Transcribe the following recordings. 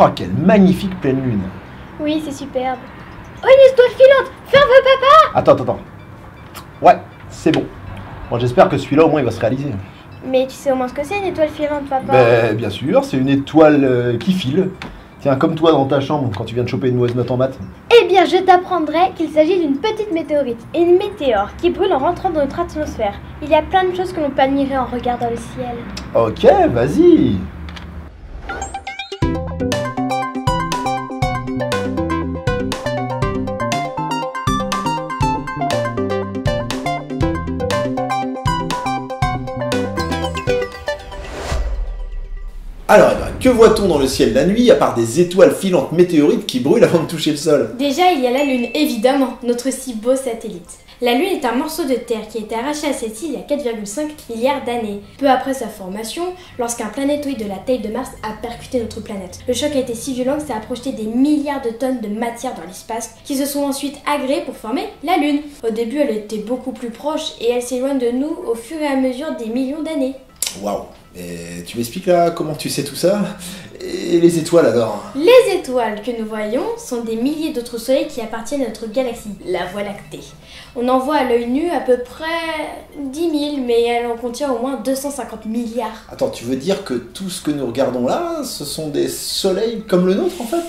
Oh, quelle magnifique pleine lune. Oui, c'est superbe. Oh, une étoile filante! Fais un vœu, papa! Attends. Ouais, c'est bon. Bon, j'espère que celui-là, au moins, il va se réaliser. Mais tu sais au moins ce que c'est une étoile filante, papa? Ben, bien sûr, c'est une étoile qui file. Tiens, comme toi dans ta chambre quand tu viens de choper une mauvaise note en maths. Eh bien, je t'apprendrai qu'il s'agit d'une petite météorite, une météore qui brûle en rentrant dans notre atmosphère. Il y a plein de choses que l'on peut admirer en regardant le ciel. Ok, vas-y. Alors, eh ben, que voit-on dans le ciel la nuit à part des étoiles filantes météorites qui brûlent avant de toucher le sol? Déjà, il y a la Lune, évidemment, notre si beau satellite. La Lune est un morceau de terre qui a été arraché à cette île il y a 4,5 milliards d'années. Peu après sa formation, lorsqu'un planétoïde de la taille de Mars a percuté notre planète. Le choc a été si violent que ça a projeté des milliards de tonnes de matière dans l'espace qui se sont ensuite agrégées pour former la Lune. Au début, elle était beaucoup plus proche et elle s'éloigne de nous au fur et à mesure des millions d'années. Waouh. Et tu m'expliques là comment tu sais tout ça? Et les étoiles alors? Les étoiles que nous voyons sont des milliers d'autres soleils qui appartiennent à notre galaxie, la Voie lactée. On en voit à l'œil nu à peu près 10 000, mais elle en contient au moins 250 milliards. Attends, tu veux dire que tout ce que nous regardons là, ce sont des soleils comme le nôtre en fait?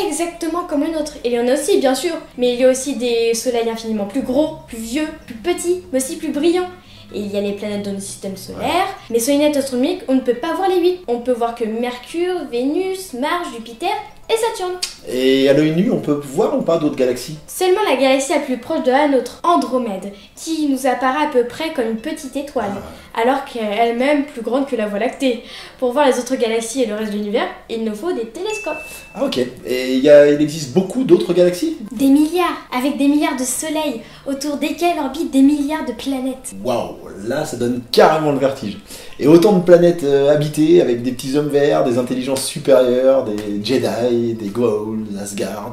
Exactement comme le nôtre. Et il y en a aussi, bien sûr, mais il y a aussi des soleils infiniment plus gros, plus vieux, plus petits, mais aussi plus brillants. Et il y a les planètes de notre système solaire, mais sur les lunettes astronomiques, on ne peut pas voir les 8. On peut voir que Mercure, Vénus, Mars, Jupiter et Saturne. Et à l'œil nu, on peut voir ou pas d'autres galaxies? Seulement la galaxie la plus proche de la nôtre, Andromède, qui nous apparaît à peu près comme une petite étoile, alors qu'elle est elle-même plus grande que la Voie lactée. Pour voir les autres galaxies et le reste de l'univers, il nous faut des télescopes. Ah ok, et il existe beaucoup d'autres galaxies? Des milliards, avec des milliards de soleils, autour desquels orbitent des milliards de planètes. Waouh, là ça donne carrément le vertige. Et autant de planètes habitées avec des petits hommes verts, des intelligences supérieures, des Jedi, des Goa'uld, des Asgard,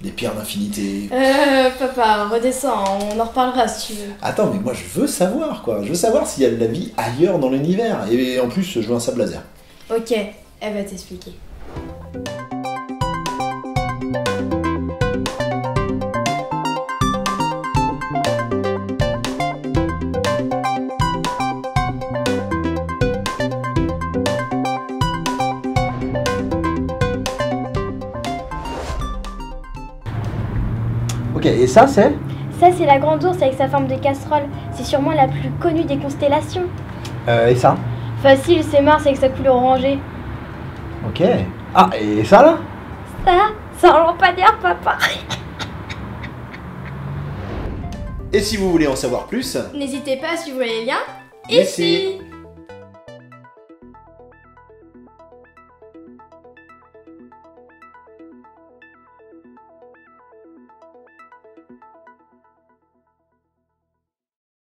des pierres d'infinité. Papa, redescends, on en reparlera si tu veux. Attends, mais moi je veux savoir quoi. Je veux savoir s'il y a de la vie ailleurs dans l'univers. Et en plus, je veux un sable laser. Ok, elle va t'expliquer. Ok, et ça c'est? Ça, c'est la grande ours avec sa forme de casserole. C'est sûrement la plus connue des constellations. Et ça? Facile, c'est Mars avec sa couleur orangée. Ok. Ah, et ça là? Ça, c'est un lampadaire, papa. Et si vous voulez en savoir plus, N'hésitez pas à suivre les liens ici. ici.